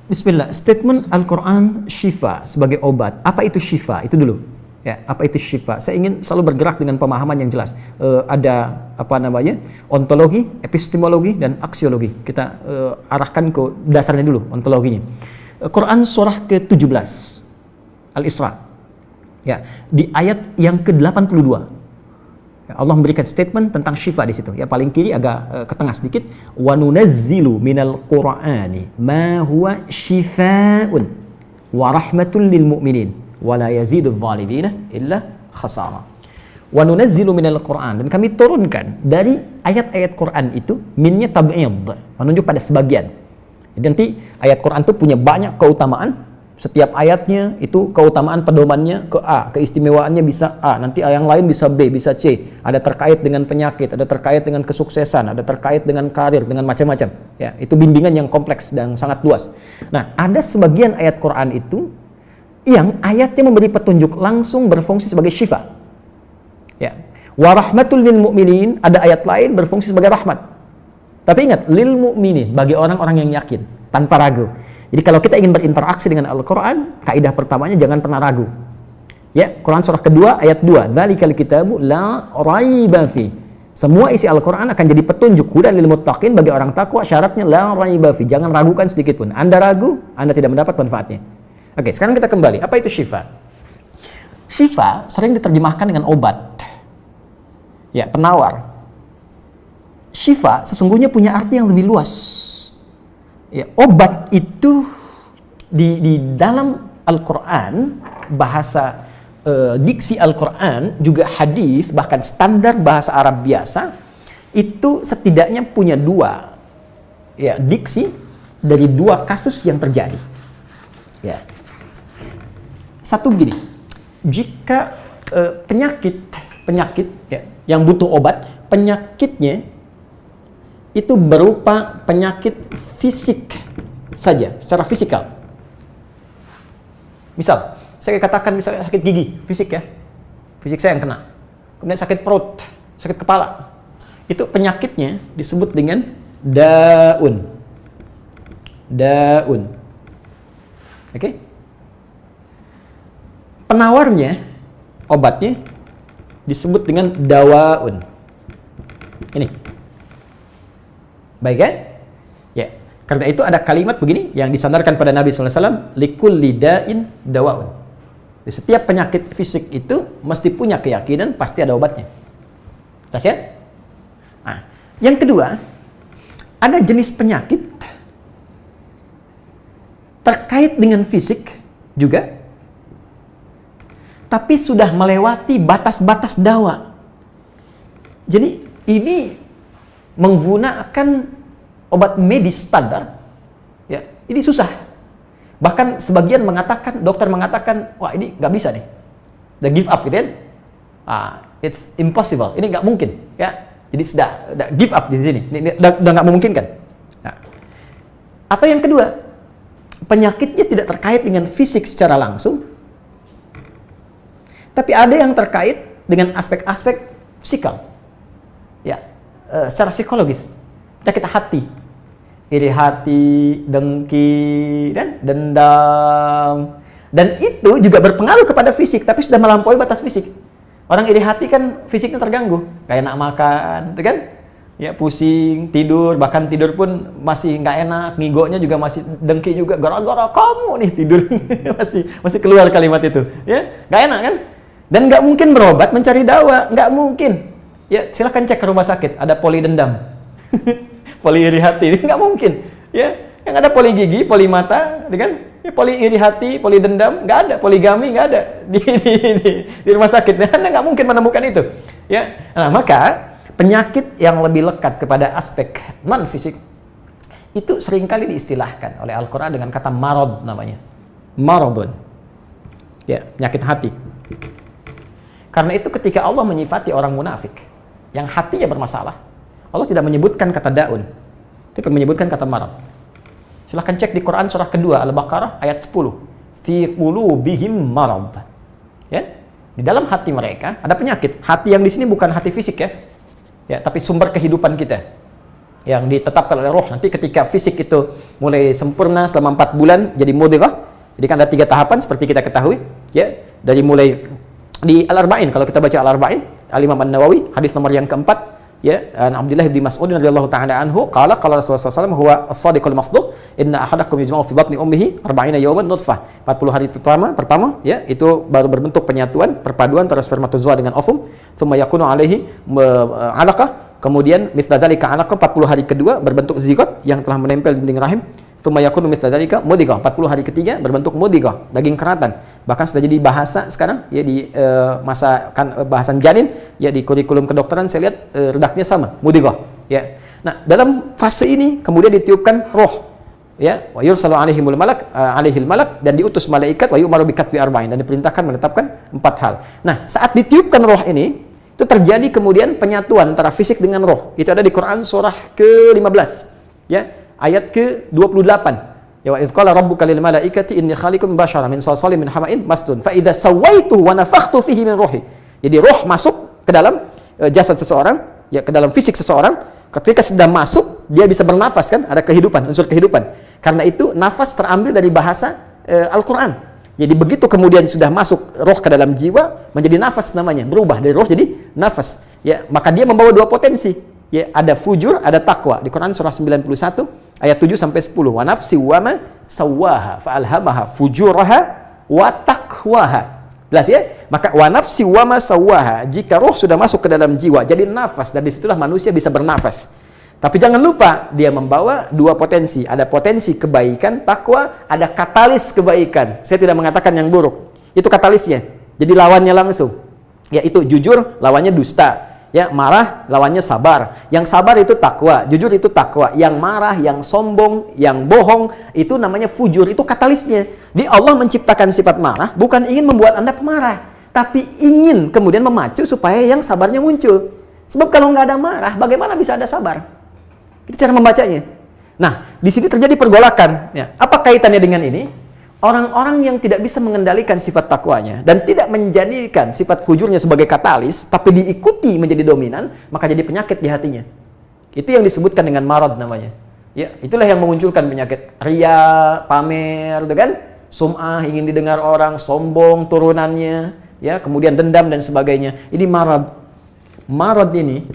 Bismillah, statement Al-Quran syifa sebagai obat. Apa itu syifa? Itu dulu. Ya, apa itu syifa? Saya ingin selalu bergerak dengan pemahaman yang jelas. Ada apa namanya? Ontologi, epistemologi, dan aksiologi. Kita arahkan ke dasarnya dulu, ontologinya. Quran surah ke-17 Al-Isra. Ya, di ayat yang ke-82. Ya, Allah memberikan statement tentang syifa di situ. Ya, paling kiri agak ke tengah sedikit. Wa nunazzilu minal Qur'ani ma huwa syifaa'un wa rahmatun lil mu'minin wa la yazidudz zalimina illa khasara. Wa nunazzilu minal Qur'an, dan kami turunkan dari ayat-ayat Quran itu, minnya tab'id, menunjuk pada sebagian. Jadi nanti ayat Quran itu punya banyak keutamaan. Setiap ayatnya itu keutamaan pedomannya ke A, keistimewaannya bisa A, nanti yang lain bisa B, bisa C. Ada terkait dengan penyakit, ada terkait dengan kesuksesan, ada terkait dengan karir, dengan macam-macam. Ya, itu bimbingan yang kompleks dan sangat luas. Nah, ada sebagian ayat Quran itu yang ayatnya memberi petunjuk langsung berfungsi sebagai syifa. Ya. Wa rahmatul lil mu'minin, ada ayat lain berfungsi sebagai rahmat. Tapi ingat, lil mu'minin, bagi orang-orang yang yakin, tanpa ragu. Jadi kalau kita ingin berinteraksi dengan Al-Quran, kaidah pertamanya jangan pernah ragu. Ya, Quran surah kedua ayat 2. Dzalikal kitabu la raiba fi. Semua isi Al-Quran akan jadi petunjuk hudan lil muttaqin, bagi orang takwa. Syaratnya la raiba fi. Jangan ragukan sedikit pun. Anda ragu, Anda tidak mendapat manfaatnya. Oke, sekarang kita kembali. Apa itu syifa? Syifa sering diterjemahkan dengan obat. Ya, penawar. Syifa sesungguhnya punya arti yang lebih luas. Ya, obat itu di dalam Al-Quran, bahasa diksi Al-Quran, juga hadis, bahkan standar bahasa Arab biasa, itu setidaknya punya dua ya, diksi dari dua kasus yang terjadi. Ya. Satu begini, jika penyakit ya, yang butuh obat, penyakitnya itu berupa penyakit fisik saja, secara fisikal. Misal, saya katakan misalnya sakit gigi, fisik ya, fisik saya yang kena. Kemudian sakit perut, sakit kepala. Itu penyakitnya disebut dengan daun. Daun. Oke? Penawarnya, obatnya disebut dengan dawaun. Ini. Baik kan? Ya. Karena itu ada kalimat begini yang disandarkan pada Nabi SAW, likulli da'in dawaun. Di setiap penyakit fisik itu mesti punya keyakinan pasti ada obatnya. Jelas ya? Nah, yang kedua, ada jenis penyakit terkait dengan fisik juga, tapi sudah melewati batas-batas dawa. Jadi ini menggunakan obat medis standar, ya, ini susah. Bahkan sebagian mengatakan, dokter mengatakan, wah ini nggak bisa nih, udah give up gitu kan? It's impossible, ini nggak mungkin, ya. Jadi sudah give up di sini, ini udah nggak memungkinkan. Nah. Atau yang kedua, penyakitnya tidak terkait dengan fisik secara langsung, tapi ada yang terkait dengan aspek-aspek psikal, ya. Secara psikologis, penyakit hati, iri hati, dengki, dan dendam, dan itu juga berpengaruh kepada fisik, tapi sudah melampaui batas fisik. Orang iri hati kan fisiknya terganggu, kayak enak makan, kan? Ya, pusing, tidur, bahkan tidur pun masih nggak enak, ngigonya juga masih dengki juga, gara-gara kamu nih tidur, masih keluar kalimat itu, ya, nggak enak kan? Dan nggak mungkin berobat mencari dawa, nggak mungkin. Ya, silahkan cek ke rumah sakit, ada poli dendam, poli iri hati, nggak mungkin. Ya, yang ada poli gigi, poli mata, kan? Ya, poli iri hati, poli dendam, nggak ada, poligami nggak ada di rumah sakit. Anda nggak mungkin menemukan itu. Ya, nah maka penyakit yang lebih lekat kepada aspek non fisik itu seringkali diistilahkan oleh Al-Quran dengan kata marad namanya, maradun. Ya, penyakit hati. Karena itu ketika Allah menyifati orang munafik yang hatinya bermasalah, Allah tidak menyebutkan kata daun, tapi menyebutkan kata marad. Silahkan cek di Quran surah kedua Al-Baqarah ayat 10. Fi qulubihim marad. Ya, di dalam hati mereka ada penyakit. Hati yang di sini bukan hati fisik ya. Ya, tapi sumber kehidupan kita. yang ditetapkan oleh roh. Nanti ketika fisik itu mulai sempurna selama 4 bulan jadi mudghah. Jadi kan ada 3 tahapan seperti kita ketahui, ya. Dari mulai di Al-Arba'in, kalau kita baca Al-Arba'in, Al-Imam An-Nawawi, hadis nomor yang keempat, ya, Abdullah bin Mas'ud radhiyallahu ta'ala anhu qala Rasulullah SAW huwa as-sadiqul masduq inna ahadakum yujma'u fi batni ummihi 40 yawman nutfah. 40 hari pertama ya, itu baru berbentuk penyatuan, perpaduan antara spermatozoa dengan ovum, thumma yakunu alaihi 'alaqah, kemudian mithla dzalika 'alaqah, 40 hari kedua berbentuk zigot yang telah menempel di dinding rahim, thumma yakunu mithla dzalika mudghah, 40 hari ketiga berbentuk mudghah, daging keratan. Bahkan sudah jadi bahasa sekarang ya di masa kan bahasan janin ya, di kurikulum kedokteran saya lihat redaksinya sama, mudghah ya. Nah, dalam fase ini kemudian ditiupkan roh ya, wa yursalu alaihimul malak, alaihil malak, dan diutus malaikat, wa yu'maru bikatbi arba'in, dan diperintahkan menetapkan 4 hal. Nah, saat ditiupkan roh ini itu terjadi kemudian penyatuan antara fisik dengan roh. Itu ada di Quran surah ke-15 ya, ayat ke-28. Ya, wa idz qala rabbuka lil malaikati inni khaliqun basyaran min salsalin min hama'in masdun fa idza sawaituhu wa nafakhtu fihi min ruhi. Jadi roh masuk ke dalam jasad seseorang, ya, ke dalam fisik seseorang. Ketika sudah masuk, dia bisa bernafas kan, ada kehidupan, unsur kehidupan. Karena itu nafas terambil dari bahasa Al-Qur'an. Jadi begitu kemudian sudah masuk roh ke dalam jiwa, menjadi nafas namanya, berubah dari roh jadi nafas. Ya, maka dia membawa 2 potensi. Ya, ada fujur, ada takwa. Di Quran surah 91 ayat 7 sampai 10. Wa nafsi wa ma sawwaha fa alhamaha fujuraha wa taqwaha. Jelas ya? Maka wa nafsi wa ma sawwaha, jika roh sudah masuk ke dalam jiwa jadi nafas, dan disitulah manusia bisa bernafas. Tapi jangan lupa dia membawa 2 potensi. Ada potensi kebaikan, takwa, ada katalis kebaikan. Saya tidak mengatakan yang buruk. Itu katalisnya. Jadi lawannya langsung. Yaitu jujur, lawannya dusta. Ya, marah lawannya sabar. Yang sabar itu takwa, jujur itu takwa. Yang marah, yang sombong, yang bohong itu namanya fujur, itu katalisnya. Di Allah menciptakan sifat marah bukan ingin membuat Anda pemarah, tapi ingin kemudian memacu supaya yang sabarnya muncul. Sebab kalau nggak ada marah, bagaimana bisa ada sabar? Itu cara membacanya. Nah, di sini terjadi pergolakan. Ya. Apa kaitannya dengan ini? Orang-orang yang tidak bisa mengendalikan sifat takwanya dan tidak menjadikan sifat fujurnya sebagai katalis, tapi diikuti menjadi dominan, maka jadi penyakit di hatinya. Itu yang disebutkan dengan marad namanya. Ya, itulah yang memunculkan penyakit riya, pamer, gitu kan? Sum'ah, ingin didengar orang, sombong turunannya, ya, kemudian dendam dan sebagainya. Ini marad. Marad ini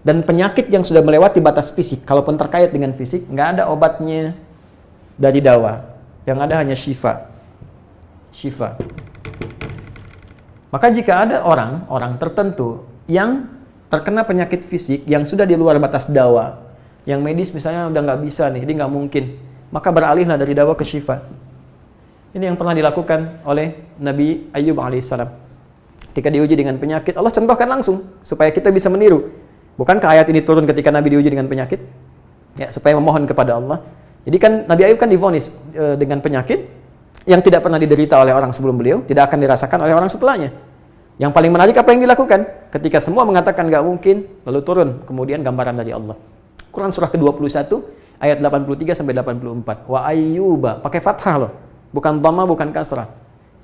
dan penyakit yang sudah melewati batas fisik, kalaupun terkait dengan fisik, nggak ada obatnya dari dawa. Yang ada hanya syifa. Maka jika ada orang tertentu yang terkena penyakit fisik yang sudah di luar batas dawa, yang medis misalnya udah nggak bisa nih, ini nggak mungkin, maka beralihlah dari dawa ke syifa. Ini yang pernah dilakukan oleh Nabi Ayyub alaihissalam. Ketika diuji dengan penyakit, Allah contohkan langsung supaya kita bisa meniru. Bukankah ayat ini turun ketika Nabi diuji dengan penyakit? Ya, supaya memohon kepada Allah. Jadi kan Nabi Ayub kan divonis dengan penyakit yang tidak pernah diderita oleh orang sebelum beliau, tidak akan dirasakan oleh orang setelahnya. Yang paling menarik apa yang dilakukan? Ketika semua mengatakan nggak mungkin, lalu turun kemudian gambaran dari Allah. Quran surah ke-21 ayat 83 sampai 84. Wa ayyuba, pakai fathah loh, bukan dhamma, bukan kasrah.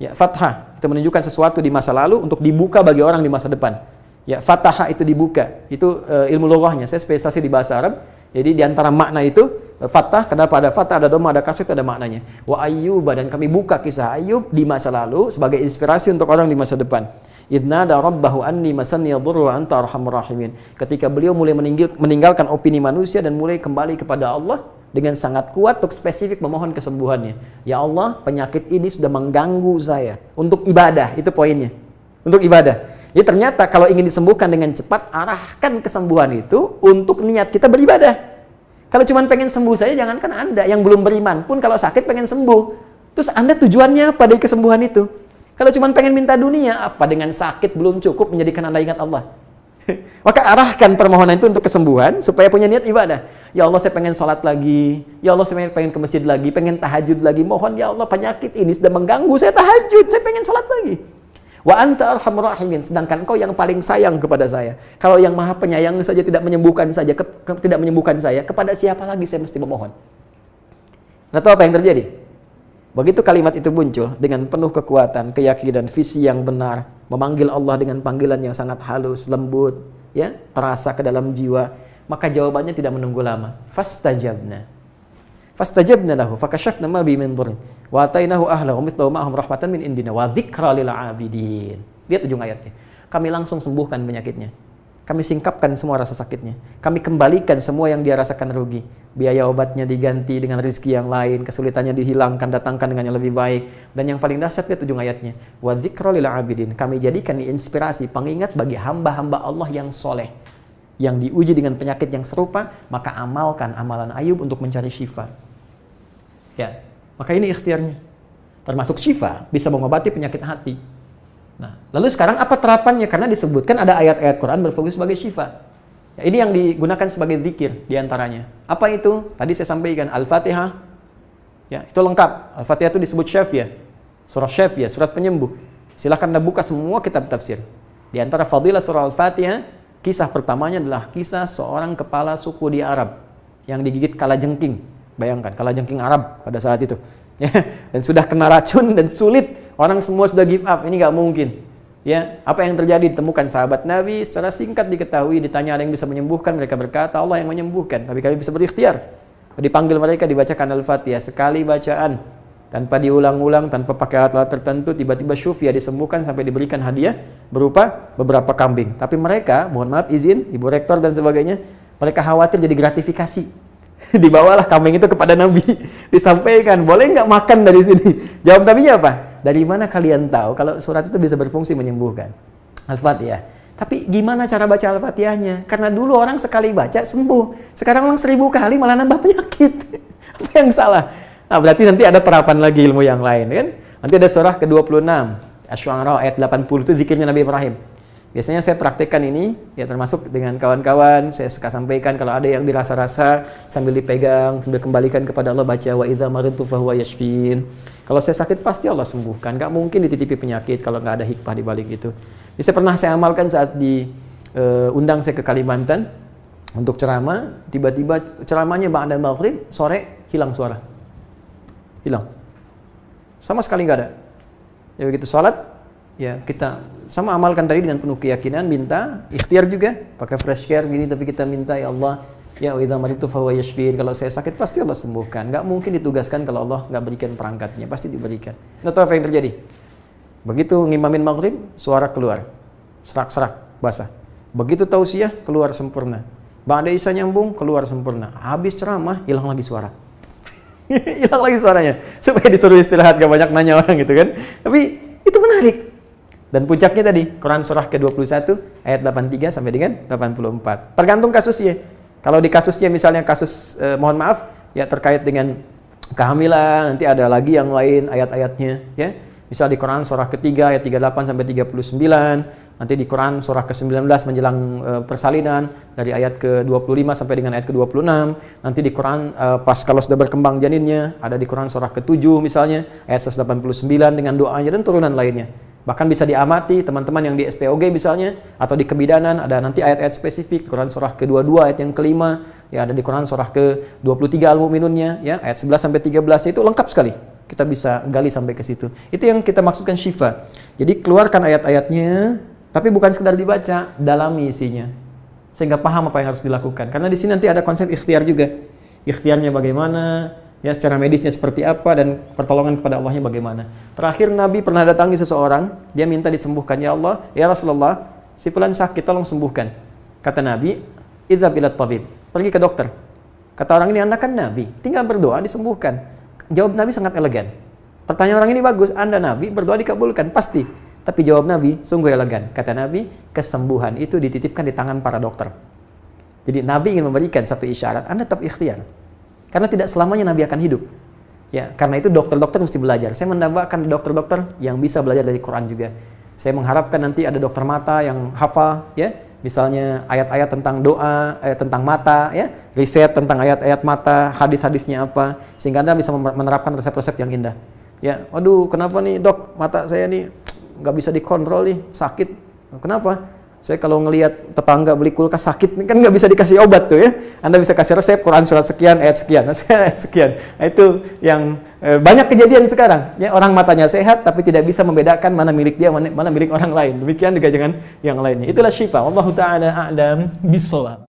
Ya, fathah itu menunjukkan sesuatu di masa lalu untuk dibuka bagi orang di masa depan. Ya, fataha itu dibuka. Itu ilmu lughahnya. Saya spesialisasi di bahasa Arab. Jadi di antara makna itu fathah, kenapa ada fathah, ada dhamma, ada kasrah, itu ada maknanya. Wa ayyuba, dan kami buka kisah Ayub di masa lalu sebagai inspirasi untuk orang di masa depan. Idnada rabbahu anni masanni yadhurru wa anta arhamur rahimin. Ketika beliau mulai meninggalkan opini manusia dan mulai kembali kepada Allah dengan sangat kuat untuk spesifik memohon kesembuhannya. Ya Allah, penyakit ini sudah mengganggu saya. Untuk ibadah, itu poinnya. Untuk ibadah. Jadi ternyata kalau ingin disembuhkan dengan cepat, arahkan kesembuhan itu untuk niat kita beribadah. Kalau cuma pengen sembuh saja, jangankan Anda yang belum beriman pun kalau sakit pengen sembuh. Terus Anda tujuannya apa dari kesembuhan itu? Kalau cuma pengen minta dunia, apa dengan sakit belum cukup menjadikan Anda ingat Allah? Maka arahkan permohonan itu untuk kesembuhan supaya punya niat ibadah. Ya Allah, saya pengen sholat lagi. Ya Allah, saya pengen ke masjid lagi, pengen tahajud lagi. Mohon ya Allah, penyakit ini sudah mengganggu saya tahajud, saya pengen sholat lagi. Wa anta arhamur rahimin, sedangkan Engkau yang paling sayang kepada saya. Kalau yang Maha Penyayang saja tidak menyembuhkan saya, kepada siapa lagi saya mesti memohon? Nah, tahu apa yang terjadi? Begitu kalimat itu muncul dengan penuh kekuatan, keyakinan, visi yang benar, memanggil Allah dengan panggilan yang sangat halus, lembut, ya, terasa ke dalam jiwa, Maka jawabannya tidak menunggu lama. Fastajabna lahu fakashafna ma bi min dhurrin wa atainahu ahlahu mithlahu ma'ahum rahmatan min indina wa dzikra lil 'abidin. Lihat ujung ayatnya. Kami langsung sembuhkan penyakitnya. Kami singkapkan semua rasa sakitnya. Kami kembalikan semua yang dia rasakan rugi. Biaya obatnya diganti dengan rezeki yang lain, kesulitannya dihilangkan, datangkan dengan yang lebih baik. Dan yang paling dahsyat, lihat ujung ayatnya. Wa dzikra lil 'abidin. Kami jadikan inspirasi, pengingat bagi hamba-hamba Allah yang soleh, yang diuji dengan penyakit yang serupa, maka amalkan amalan Ayub untuk mencari syifa. Ya, maka ini ikhtiarnya. Termasuk syifa, bisa mengobati penyakit hati. Nah, lalu sekarang apa terapannya? Karena disebutkan ada ayat-ayat Quran berfokus sebagai syifa. Ya, ini yang digunakan sebagai zikir diantaranya. Apa itu? Tadi saya sampaikan Al-Fatihah. Ya, itu lengkap. Al-Fatihah itu disebut syafiyah. Surah syafiyah, surat penyembuh. Silahkan Anda buka semua kitab tafsir. Di antara fadilah surah Al-Fatihah, kisah pertamanya adalah kisah seorang kepala suku di Arab yang digigit kalajengking. Bayangkan, kalajengking Arab pada saat itu. Ya, dan sudah kena racun dan sulit. Orang semua sudah give up, ini nggak mungkin. Ya, apa yang terjadi? Ditemukan sahabat Nabi, secara singkat diketahui, ditanya ada yang bisa menyembuhkan, mereka berkata Allah yang menyembuhkan, tapi kami bisa berikhtiar. Dipanggil mereka, dibacakan Al-Fatihah sekali bacaan, tanpa diulang-ulang, tanpa pakai alat-alat tertentu, tiba-tiba syufia disembuhkan sampai diberikan hadiah berupa beberapa kambing. Tapi mereka, mohon maaf izin, Ibu Rektor dan sebagainya, mereka khawatir jadi gratifikasi. Dibawalah kambing itu kepada Nabi, disampaikan, boleh nggak makan dari sini? Jawab Nabinya apa? Dari mana kalian tahu kalau surat itu bisa berfungsi menyembuhkan? Al-Fatihah. Tapi gimana cara baca Al-Fatihahnya? Karena dulu orang sekali baca sembuh, sekarang orang 1000 kali malah nambah penyakit. Apa yang salah? Nah, berarti nanti ada terapan lagi ilmu yang lain, kan? Nanti ada surah ke-26, Asy-Syu'ara ayat 80 itu zikirnya Nabi Ibrahim. Biasanya saya praktekkan ini, ya termasuk dengan kawan-kawan, saya suka sampaikan kalau ada yang dirasa-rasa sambil dipegang, sambil kembalikan kepada Allah, baca wa idza maridtu fahuwa yashfin. Kalau saya sakit pasti Allah sembuhkan, nggak mungkin dititipi penyakit kalau nggak ada hikmah di balik itu. Ini saya pernah saya amalkan saat diundang saya ke Kalimantan untuk ceramah, tiba-tiba ceramahnya ba'da maghrib, sore hilang suara. Hilang. Sama sekali nggak ada. Ya begitu salat, ya kita sama amalkan tadi dengan penuh keyakinan, minta ikhtiar juga pakai fresh care gini, tapi kita minta ya Allah, ya wa idza maridtu fahuwa yashfin, kalau saya sakit pasti Allah sembuhkan. Nggak mungkin ditugaskan kalau Allah nggak berikan perangkatnya, pasti diberikan. Nah, tahu apa yang terjadi? Begitu ngimamin maghrib, suara keluar serak-serak basah. Begitu tausiah, keluar sempurna. Ba'da isya nyambung, keluar sempurna. Habis ceramah, hilang lagi suara. Hilang lagi suaranya, supaya disuruh istirahat, gak banyak nanya orang gitu kan. Tapi itu menarik. Dan puncaknya tadi, Quran surah ke-21 ayat 83 sampai dengan 84. Tergantung kasusnya. Kalau di kasusnya misalnya kasus, mohon maaf, ya terkait dengan kehamilan, nanti ada lagi yang lain ayat-ayatnya. Ya. Misal di Quran surah ke-3 ayat 38 sampai 39. Nanti di Quran surah ke-19 menjelang persalinan, dari ayat ke-25 sampai dengan ayat ke-26. Nanti di Quran pas kalau sudah berkembang janinnya, ada di Quran surah ke-7 misalnya, ayat 189 dengan doanya dan turunan lainnya. Bahkan bisa diamati teman-teman yang di SPOG misalnya, atau di kebidanan, ada nanti ayat-ayat spesifik, Quran surah ke-22 ayat yang kelima, ya ada di Quran surah ke-23 Al-Mu'minunnya, ya ayat 11 sampai 13 itu lengkap sekali. Kita bisa gali sampai ke situ. Itu yang kita maksudkan syifa. Jadi keluarkan ayat-ayatnya, tapi bukan sekedar dibaca, dalami isinya. Sehingga paham apa yang harus dilakukan. Karena di sini nanti ada konsep ikhtiar juga. Ikhtiarnya bagaimana? Ya, secara medisnya seperti apa dan pertolongan kepada Allahnya bagaimana. Terakhir Nabi pernah datangi seseorang, dia minta disembuhkan, ya Allah, ya Rasulullah, si fulan sakit, tolong sembuhkan. Kata Nabi, idzhab ila tabib, pergi ke dokter. Kata orang ini, Anda kan Nabi, tinggal berdoa disembuhkan. Jawab Nabi sangat elegan. Pertanyaan orang ini bagus, Anda Nabi, berdoa dikabulkan, pasti. Tapi jawab Nabi sungguh elegan. Kata Nabi, kesembuhan itu dititipkan di tangan para dokter. Jadi Nabi ingin memberikan satu isyarat, Anda tetap ikhtiar. Karena tidak selamanya Nabi akan hidup. Ya, karena itu dokter-dokter mesti belajar. Saya mendambakan dokter-dokter yang bisa belajar dari Quran juga. Saya mengharapkan nanti ada dokter mata yang hafal, ya, misalnya ayat-ayat tentang doa, tentang mata, ya, riset tentang ayat-ayat mata, hadis-hadisnya apa, sehingga Anda bisa menerapkan resep-resep yang indah. Ya, waduh, kenapa nih dok, mata saya nih nggak bisa dikontrol nih, sakit. Kenapa? Saya kalau ngelihat tetangga beli kulkas sakit, kan nggak bisa dikasih obat tuh ya. Anda bisa kasih resep Quran surat sekian, ayat sekian, ayat sekian. Nah, itu yang banyak kejadian sekarang. Ya, orang matanya sehat tapi tidak bisa membedakan mana milik dia, mana milik orang lain. Demikian juga dengan yang lainnya. Itulah syifa. Wallahu ta'ala a'lam bishawab.